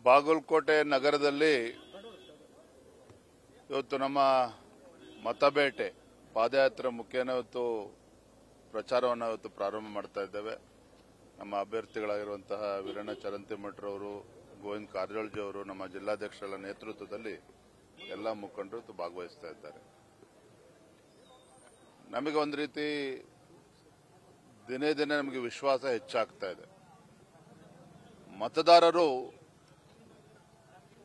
ಬಾಗಲಕೋಟೆ ನಗರದಲ್ಲಿ ಇವತ್ತು ನಮ್ಮ ಮತಬೇಟೆ ಪಾದಯಾತ್ರೆ ಮುಖೇನ ಇವತ್ತು ಪ್ರಚಾರವನ್ನು ಇವತ್ತು ಪ್ರಾರಂಭ ಮಾಡ್ತಾ ಇದ್ದೇವೆ. ನಮ್ಮ ಅಭ್ಯರ್ಥಿಗಳಾಗಿರುವಂತಹ ವೀರಣ್ಣ ಚರಂತಿಮಠರವರು, ಗೋವಿಂದ ಕಾರಜೋಳಜಿ ಅವರು, ನಮ್ಮ ಜಿಲ್ಲಾಧ್ಯಕ್ಷರ ನೇತೃತ್ವದಲ್ಲಿ ಎಲ್ಲ ಮುಖಂಡರು ಭಾಗವಹಿಸ್ತಾ ಇದ್ದಾರೆ. ನಮಗೆ ಒಂದು ರೀತಿ ದಿನೇ ದಿನೇ ನಮಗೆ ವಿಶ್ವಾಸ ಹೆಚ್ಚಾಗ್ತಾ ಇದೆ. ಮತದಾರರು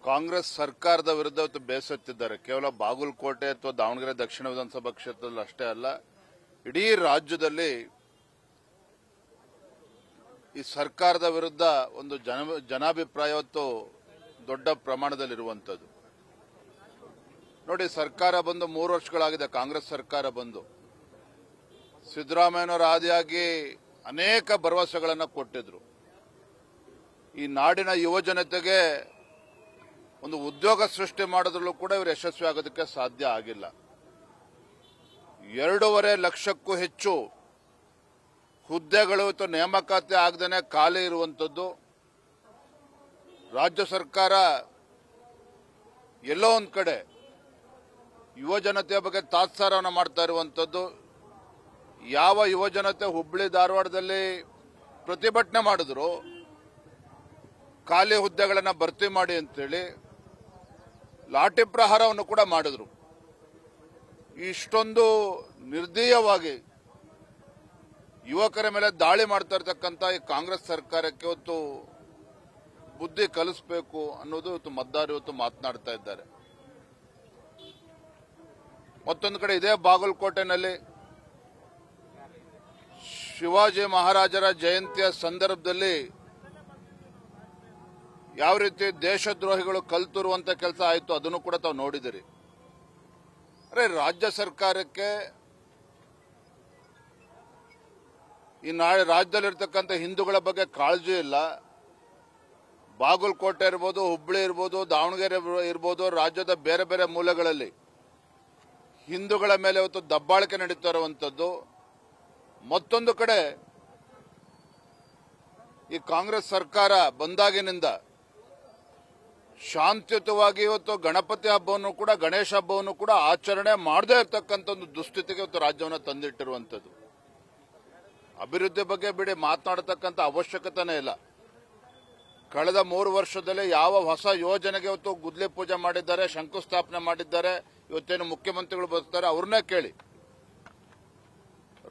ಕಾಂಗ್ರೆಸ್ ಸರ್ಕಾರದ ವಿರುದ್ಧ ಇವತ್ತು ಬೇಸತ್ತಿದ್ದಾರೆ. ಕೇವಲ ಬಾಗಲಕೋಟೆ ಅಥವಾ ದಾವಣಗೆರೆ ದಕ್ಷಿಣ ವಿಧಾನಸಭಾ ಕ್ಷೇತ್ರದಲ್ಲಿ ಅಷ್ಟೇ ಅಲ್ಲ, ಇಡೀ ರಾಜ್ಯದಲ್ಲಿ ಈ ಸರ್ಕಾರದ ವಿರುದ್ಧ ಒಂದು ಜನಾಭಿಪ್ರಾಯ ಇವತ್ತು ದೊಡ್ಡ ಪ್ರಮಾಣದಲ್ಲಿರುವಂಥದ್ದು. ನೋಡಿ, ಸರ್ಕಾರ ಬಂದು 3 ವರ್ಷಗಳಾಗಿದೆ. ಕಾಂಗ್ರೆಸ್ ಸರ್ಕಾರ ಬಂದು ಸಿದ್ದರಾಮಯ್ಯನವರ ಆದಿಯಾಗಿ ಅನೇಕ ಭರವಸೆಗಳನ್ನು ಕೊಟ್ಟಿದ್ರು. ಈ ನಾಡಿನ ಯುವ ಜನತೆಗೆ ಒಂದು ಉದ್ಯೋಗ ಸೃಷ್ಟಿ ಮಾಡೋದ್ರಲ್ಲೂ ಕೂಡ ಇವರು ಯಶಸ್ವಿ ಆಗೋದಕ್ಕೆ ಸಾಧ್ಯ ಆಗಿಲ್ಲ. 2.5 ಲಕ್ಷಕ್ಕೂ ಹೆಚ್ಚು ಹುದ್ದೆಗಳು ಇವತ್ತು ನೇಮಕಾತಿ ಆಗದೇನೆ ಖಾಲಿ ಇರುವಂಥದ್ದು. ರಾಜ್ಯ ಸರ್ಕಾರ ಎಲ್ಲೋ ಒಂದು ಕಡೆ ಯುವ ಜನತೆಯ ಬಗ್ಗೆ ತಾತ್ಸಾರವನ್ನು ಮಾಡ್ತಾ ಇರುವಂಥದ್ದು. ಯಾವ ಯುವ ಜನತೆ ಹುಬ್ಬಳ್ಳಿ ಧಾರವಾಡದಲ್ಲಿ ಪ್ರತಿಭಟನೆ ಮಾಡಿದ್ರು, ಖಾಲಿ ಹುದ್ದೆಗಳನ್ನು ಭರ್ತಿ ಮಾಡಿ ಅಂತೇಳಿ ಲಾಠಿ ಪ್ರಹಾರವನ್ನು ಕೂಡ ಮಾಡಿದ್ರು. ಇಷ್ಟೊಂದು ನಿರ್ದಯವಾಗಿ ಯುವಕರ ಮೇಲೆ ದಾಳಿ ಮಾಡ್ತಾ ಇರ್ತಕ್ಕಂಥ ಈ ಕಾಂಗ್ರೆಸ್ ಸರ್ಕಾರಕ್ಕೆ ಇವತ್ತು ಬುದ್ಧಿ ಕಲಿಸಬೇಕು ಅನ್ನೋದು ಇವತ್ತು ಮತದಾರರು ಇವತ್ತು ಮಾತನಾಡ್ತಾ ಇದ್ದಾರೆ. ಮತ್ತೊಂದು ಕಡೆ ಇದೇ ಬಾಗಲಕೋಟೆನಲ್ಲಿ ಶಿವಾಜಿ ಮಹಾರಾಜರ ಜಯಂತಿಯ ಸಂದರ್ಭದಲ್ಲಿ ಯಾವ ರೀತಿ ದೇಶದ್ರೋಹಿಗಳು ಕಲ್ತುರುವಂತ ಕೆಲಸ ಆಯಿತು ಅದನ್ನು ಕೂಡ ತಾವು ನೋಡಿದಿರಿ. ಅರೆ, ರಾಜ್ಯ ಸರ್ಕಾರಕ್ಕೆ ಈ ರಾಜ್ಯದಲ್ಲಿರ್ತಕ್ಕಂಥ ಹಿಂದೂಗಳ ಬಗ್ಗೆ ಕಾಳಜಿ ಇಲ್ಲ. ಬಾಗಲಕೋಟೆ ಇರ್ಬೋದು, ಹುಬ್ಬಳ್ಳಿ ಇರ್ಬೋದು, ದಾವಣಗೆರೆ ಇರ್ಬೋದು, ರಾಜ್ಯದ ಬೇರೆ ಬೇರೆ ಮೂಲೆಗಳಲ್ಲಿ ಹಿಂದೂಗಳ ಮೇಲೆ ಇವತ್ತು ದಬ್ಬಾಳಿಕೆ ನಡೀತಾ ಇರುವಂಥದ್ದು. ಮತ್ತೊಂದು ಕಡೆ ಈ ಕಾಂಗ್ರೆಸ್ ಸರ್ಕಾರ ಬಂದಾಗಿನಿಂದ ಶಾಂತಿಯುತವಾಗಿ ಇವತ್ತು ಗಣಪತಿ ಹಬ್ಬವನ್ನು ಕೂಡ, ಗಣೇಶ ಹಬ್ಬವನ್ನು ಕೂಡ ಆಚರಣೆ ಮಾಡದೇ ಇರತಕ್ಕಂಥ ಒಂದು ದುಸ್ಥಿತಿಗೆ ಇವತ್ತು ರಾಜ್ಯವನ್ನು ತಂದಿಟ್ಟಿರುವಂಥದ್ದು. ಅಭಿವೃದ್ಧಿ ಬಗ್ಗೆ ಬಿಡಿ ಮಾತನಾಡತಕ್ಕಂಥ ಅವಶ್ಯಕತೆನೇ ಇಲ್ಲ. ಕಳೆದ 3 ವರ್ಷದಲ್ಲಿ ಯಾವ ಹೊಸ ಯೋಜನೆಗೆ ಇವತ್ತು ಗುದ್ಲಿ ಪೂಜೆ ಮಾಡಿದ್ದಾರೆ, ಶಂಕುಸ್ಥಾಪನೆ ಮಾಡಿದ್ದಾರೆ, ಇವತ್ತೇನು ಮುಖ್ಯಮಂತ್ರಿಗಳು ಬರ್ತಾರೆ ಅವ್ರನ್ನೇ ಕೇಳಿ.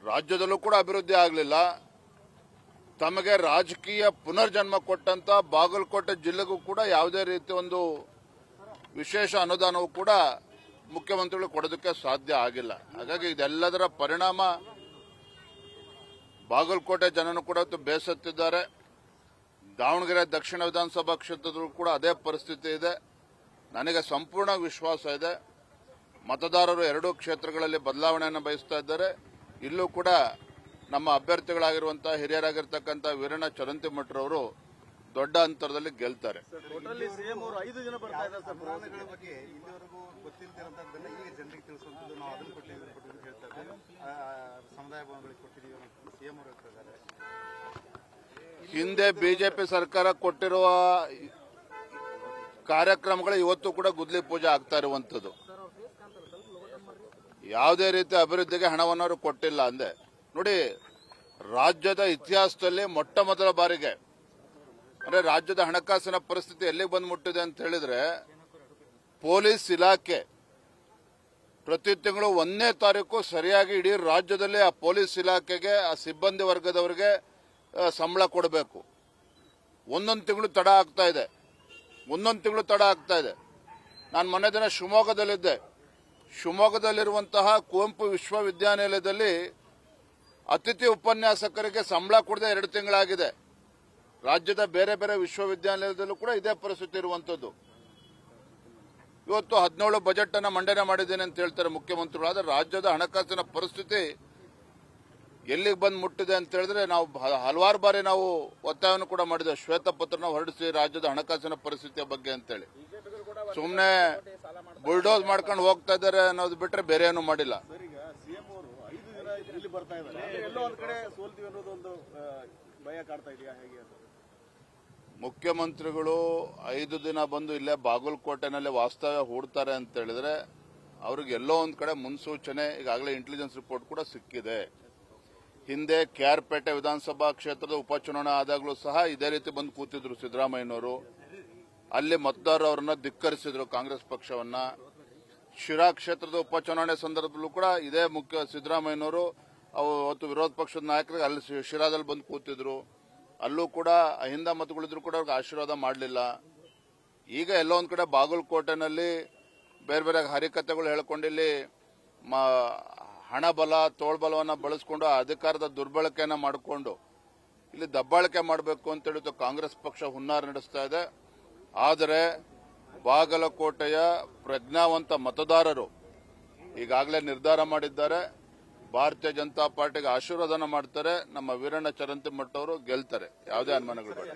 ರಾಜ್ಯದಲ್ಲೂ ಕೂಡ ಅಭಿವೃದ್ಧಿ ಆಗಲಿಲ್ಲ. ತಮಗೆ ರಾಜಕೀಯ ಪುನರ್ಜನ್ಮ ಕೊಟ್ಟಂತ ಬಾಗಲಕೋಟೆ ಜಿಲ್ಲೆಗೂ ಕೂಡ ಯಾವುದೇ ರೀತಿ ಒಂದು ವಿಶೇಷ ಅನುದಾನವೂ ಕೂಡ ಮುಖ್ಯಮಂತ್ರಿಗಳು ಕೊಡೋದಕ್ಕೆ ಸಾಧ್ಯ ಆಗಿಲ್ಲ. ಹಾಗಾಗಿ ಇದೆಲ್ಲದರ ಪರಿಣಾಮ ಬಾಗಲಕೋಟೆ ಜನನು ಕೂಡ ಬೇಸತ್ತಿದ್ದಾರೆ. ದಾವಣಗೆರೆ ದಕ್ಷಿಣ ವಿಧಾನಸಭಾ ಕ್ಷೇತ್ರದಲ್ಲೂ ಕೂಡ ಅದೇ ಪರಿಸ್ಥಿತಿ ಇದೆ. ನನಗೆ ಸಂಪೂರ್ಣ ವಿಶ್ವಾಸ ಇದೆ, ಮತದಾರರು 2 ಕ್ಷೇತ್ರಗಳಲ್ಲಿ ಬದಲಾವಣೆಯನ್ನು ಬಯಸ್ತಾ ಇದ್ದಾರೆ. ಇಲ್ಲೂ ಕೂಡ ನಮ್ಮ ಅಭ್ಯರ್ಥಿಗಳಾಗಿರುವಂತಹ ಹಿರಿಯರಾಗಿರ್ತಕ್ಕಂಥ ವೀರಣ್ಣ ಚರಂತಿಮಠರವರು ದೊಡ್ಡ ಅಂತರದಲ್ಲಿ ಗೆಲ್ತಾರೆ. ಹಿಂದೆ ಬಿಜೆಪಿ ಸರ್ಕಾರ ಕೊಟ್ಟಿರುವ ಕಾರ್ಯಕ್ರಮಗಳು ಇವತ್ತು ಕೂಡ ಗುದ್ಲಿ ಪೂಜೆ ಆಗ್ತಾ ಇರುವಂತದ್ದು. ಯಾವುದೇ ರೀತಿ ಅಭಿವೃದ್ಧಿಗೆ ಹಣವನ್ನು ಕೊಟ್ಟಿಲ್ಲ ಅಂದೆ. ನೋಡಿ, ರಾಜ್ಯದ ಇತಿಹಾಸದಲ್ಲಿ ಮೊಟ್ಟ ಮೊದಲ ಬಾರಿಗೆ ಅಂದ್ರೆ ರಾಜ್ಯದ ಹಣಕಾಸಿನ ಪರಿಸ್ಥಿತಿ ಎಲ್ಲಿಗೆ ಬಂದು ಮುಟ್ಟಿದೆ ಅಂತ ಹೇಳಿದ್ರೆ, ಪೊಲೀಸ್ ಇಲಾಖೆ ಪ್ರತಿ ತಿಂಗಳು 1ನೇ ತಾರೀಕು ಸರಿಯಾಗಿ ಇಡೀ ರಾಜ್ಯದಲ್ಲಿ ಆ ಪೊಲೀಸ್ ಇಲಾಖೆಗೆ, ಆ ಸಿಬ್ಬಂದಿ ವರ್ಗದವರಿಗೆ ಸಂಬಳ ಕೊಡಬೇಕು. ಒಂದೊಂದು ತಿಂಗಳು ತಡ ಆಗ್ತಾ ಇದೆ. ನಾನು ಮೊನ್ನೆ ದಿನ ಶಿವಮೊಗ್ಗದಲ್ಲಿದ್ದೆ. ಶಿವಮೊಗ್ಗದಲ್ಲಿರುವಂತಹ ಕುವೆಂಪು ವಿಶ್ವವಿದ್ಯಾನಿಲಯದಲ್ಲಿ ಅತಿಥಿ ಉಪನ್ಯಾಸಕರಿಗೆ ಸಂಬಳ ಕೊಡದೆ 2 ತಿಂಗಳಾಗಿದೆ. ರಾಜ್ಯದ ಬೇರೆ ಬೇರೆ ವಿಶ್ವವಿದ್ಯಾನಿಲಯದಲ್ಲೂ ಕೂಡ ಇದೇ ಪರಿಸ್ಥಿತಿ ಇರುವಂತದ್ದು. ಇವತ್ತು 17 ಬಜೆಟ್ ಅನ್ನು ಮಂಡನೆ ಮಾಡಿದ್ದೇನೆ ಅಂತ ಹೇಳ್ತಾರೆ ಮುಖ್ಯಮಂತ್ರಿಗಳು. ಆದರೆ ರಾಜ್ಯದ ಹಣಕಾಸಿನ ಪರಿಸ್ಥಿತಿ ಎಲ್ಲಿಗೆ ಬಂದು ಮುಟ್ಟಿದೆ ಅಂತ ಹೇಳಿದ್ರೆ, ನಾವು ಹಲವಾರು ಬಾರಿ ನಾವು ಒತ್ತಾಯವನ್ನು ಕೂಡ ಮಾಡಿದ್ದೇವೆ, ಶ್ವೇತಪತ್ರನ ಹೊರಡಿಸಿ ರಾಜ್ಯದ ಹಣಕಾಸಿನ ಪರಿಸ್ಥಿತಿಯ ಬಗ್ಗೆ ಅಂತೇಳಿ. ಸುಮ್ಮನೆ ಬುಲ್ಡೋಸ್ ಮಾಡ್ಕೊಂಡು ಹೋಗ್ತಾ ಇದ್ದಾರೆ ಅನ್ನೋದು ಬಿಟ್ಟರೆ ಬೇರೆ ಏನು ಮಾಡಿಲ್ಲ. ಸ್ಥಿತಿಲಿ ಬರ್ತಾ ಇದ್ದಾರೆ. ಎಲ್ಲೋ ಒಂದ್ ಕಡೆ ಸೋಲ್ತೀವಿ ಅನ್ನೋದು ಒಂದು ಭಯ ಕಾಡ್ತಾ ಇದೆಯಾ ಹೇಗೆ ಅಂತ? ಮುಖ್ಯಮಂತ್ರಿಗಳು 5 ದಿನ ಬಂದು ಇಲ್ಲೇ ಬಾಗಲಕೋಟೆನಲ್ಲಿ ವಾಸ್ತವ್ಯ ಹೂಡ್ತಾರೆ ಅಂತ ಹೇಳಿದ್ರೆ ಅವ್ರಿಗೆ ಎಲ್ಲೋ ಒಂದ್ ಕಡೆ ಮುನ್ಸೂಚನೆ ಈಗಾಗಲೇ ಇಂಟೆಲಿಜೆನ್ಸ್ ರಿಪೋರ್ಟ್ ಕೂಡ ಸಿಕ್ಕಿದೆ. ಹಿಂದೆ ಕೆಆರ್ಪೇಟೆ ವಿಧಾನಸಭಾ ಕ್ಷೇತ್ರದ ಉಪಚುನಾವಣೆ ಆದಾಗಲೂ ಸಹ ಇದೇ ರೀತಿ ಬಂದು ಕೂತಿದ್ರು ಸಿದ್ದರಾಮಯ್ಯನವರು. ಅಲ್ಲಿ ಮತದಾರರು ಅವರನ್ನ ಧಿಕ್ಕರಿಸಿದ್ರು ಕಾಂಗ್ರೆಸ್ ಪಕ್ಷವನ್ನ. ಶಿರಾ ಕ್ಷೇತ್ರದ ಉಪಚುನಾವಣೆ ಸಂದರ್ಭದಲ್ಲೂ ಕೂಡ ಇದೇ ಮುಖ್ಯ ಸಿದ್ದರಾಮಯ್ಯನವರು ಅವತ್ತು ವಿರೋಧ ಪಕ್ಷದ ನಾಯಕರಿಗೆ ಅಲ್ಲಿ ಶಿರಾದಲ್ಲಿ ಬಂದು ಕೂತಿದ್ರು. ಅಲ್ಲೂ ಕೂಡ ಅಹಿಂದ ಮತಗಳಿದ್ರು ಕೂಡ ಅವ್ರಿಗೆ ಆಶೀರ್ವಾದ ಮಾಡಲಿಲ್ಲ. ಈಗ ಎಲ್ಲೋ ಒಂದ್ ಕಡೆ ಬಾಗಲಕೋಟೆನಲ್ಲಿ ಬೇರೆ ಬೇರೆ ಹರಿಕತೆಗಳು ಹೇಳ್ಕೊಂಡಿಲ್ಲಿ ಹಣಬಲ ತೋಳ್ಬಲವನ್ನ ಬಳಸಿಕೊಂಡು ಅಧಿಕಾರದ ದುರ್ಬಳಕೆಯನ್ನ ಮಾಡಿಕೊಂಡು ಇಲ್ಲಿ ದಬ್ಬಾಳಿಕೆ ಮಾಡಬೇಕು ಅಂತ ಹೇಳಿದ್ದು ಕಾಂಗ್ರೆಸ್ ಪಕ್ಷ ಹುನ್ನಾರ ನಡೆಸ್ತಾ ಇದೆ. ಆದರೆ ಬಾಗಲಕೋಟೆಯ ಪ್ರಜ್ಞಾವಂತ ಮತದಾರರು ಈಗಾಗಲೇ ನಿರ್ಧಾರ ಮಾಡಿದ್ದಾರೆ. ಭಾರತೀಯ ಜನತಾ ಪಾರ್ಟಿಗೆ ಆಶೀರ್ವಾದನ ಮಾಡ್ತಾರೆ. ನಮ್ಮ ವೀರಣ್ಣ ಚರಂತಿಮಠ ಅವರು ಗೆಲ್ತಾರೆ, ಯಾವುದೇ ಅನುಮಾನಗಳು ಬೇಡ.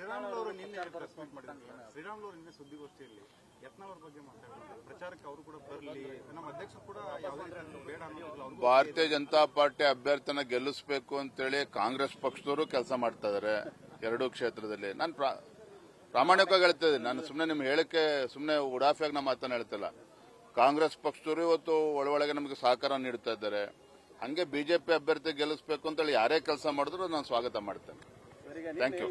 ಶ್ರೀರಾಮುಲು ನಿನ್ನೆ ಸುದ್ದಿಗೋಷ್ಠಿಯಲ್ಲಿ ಯತ್ನಾಳ್ ಬಗ್ಗೆ ಮಾತಾಡಿದ್ರು. ಪ್ರಚಾರಕ್ಕೆ ಅವರು ಕೂಡ ಬರಲಿ, ನಮ್ಮ ಅಧ್ಯಕ್ಷರು ಕೂಡ ಬೇಡ ಅನ್ನೋದು. ಭಾರತೀಯ ಜನತಾ ಪಾರ್ಟಿ ಅಭ್ಯರ್ಥಿನ ಗೆಲ್ಲಿಸಬೇಕು ಅಂತೇಳಿ ಕಾಂಗ್ರೆಸ್ ಪಕ್ಷದವರು ಕೆಲಸ ಮಾಡ್ತಾ ಇದ್ದಾರೆ ಎರಡೂ ಕ್ಷೇತ್ರದಲ್ಲಿ. ನಾನು ಪ್ರಾಮಾಣಿಕವಾಗಿ ಹೇಳ್ತಾ ಇದ್ದೀನಿ. ನಾನು ಸುಮ್ಮನೆ ನಿಮ್ಗೆ ಹೇಳಿಕೆ ಸುಮ್ಮನೆ ಉಡಾಫಿಯಾಗಿ ನಮ್ಮ ಮಾತನ್ನ ಹೇಳ್ತಿಲ್ಲ. ಕಾಂಗ್ರೆಸ್ ಪಕ್ಷದವರು ಇವತ್ತು ಒಳಗೆ ನಮಗೆ ಸಹಕಾರ ನೀಡ್ತಾ ಇದ್ದಾರೆ. ಹಂಗೆ ಬಿಜೆಪಿ ಅಭ್ಯರ್ಥಿ ಗೆಲ್ಲಿಸಬೇಕು ಅಂತೇಳಿ ಯಾರೇ ಕೆಲಸ ಮಾಡಿದ್ರು ನಾನು ಸ್ವಾಗತ ಮಾಡ್ತೇನೆ. Thank you.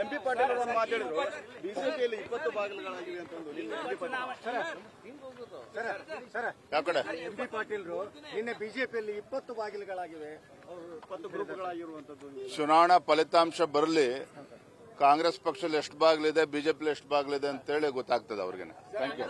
ಎಂಪಿ ಪಾಟೀಲ್ ಅವರು ಮಾತಾಡಿದ್ರು, ಬಿಜೆಪಿಯಲ್ಲಿ 20 ಬಾಗಿಲುಗಳಾಗಿವೆ ಅಂತ. ಯಾವ ಕಡೆ ಎಂಪಿ ಪಾಟೀಲ್ರು ನಿನ್ನೆ ಬಿಜೆಪಿಯಲ್ಲಿ 20 ಬಾಗಿಲುಗಳಾಗಿವೆ, 20 ಗ್ರೂಪ್ಗಳಾಗಿರುವಂತದ್ದು. ಚುನಾವಣಾ ಫಲಿತಾಂಶ ಬರಲಿ, ಕಾಂಗ್ರೆಸ್ ಪಕ್ಷದಲ್ಲಿ ಎಷ್ಟು ಬಾಗಿಲಿದೆ, ಬಿಜೆಪಿ ಎಷ್ಟು ಬಾಗಿಲಿದೆ ಅಂತೇಳಿ ಗೊತ್ತಾಗ್ತದೆ ಅವ್ರಿಗೆ. Thank you.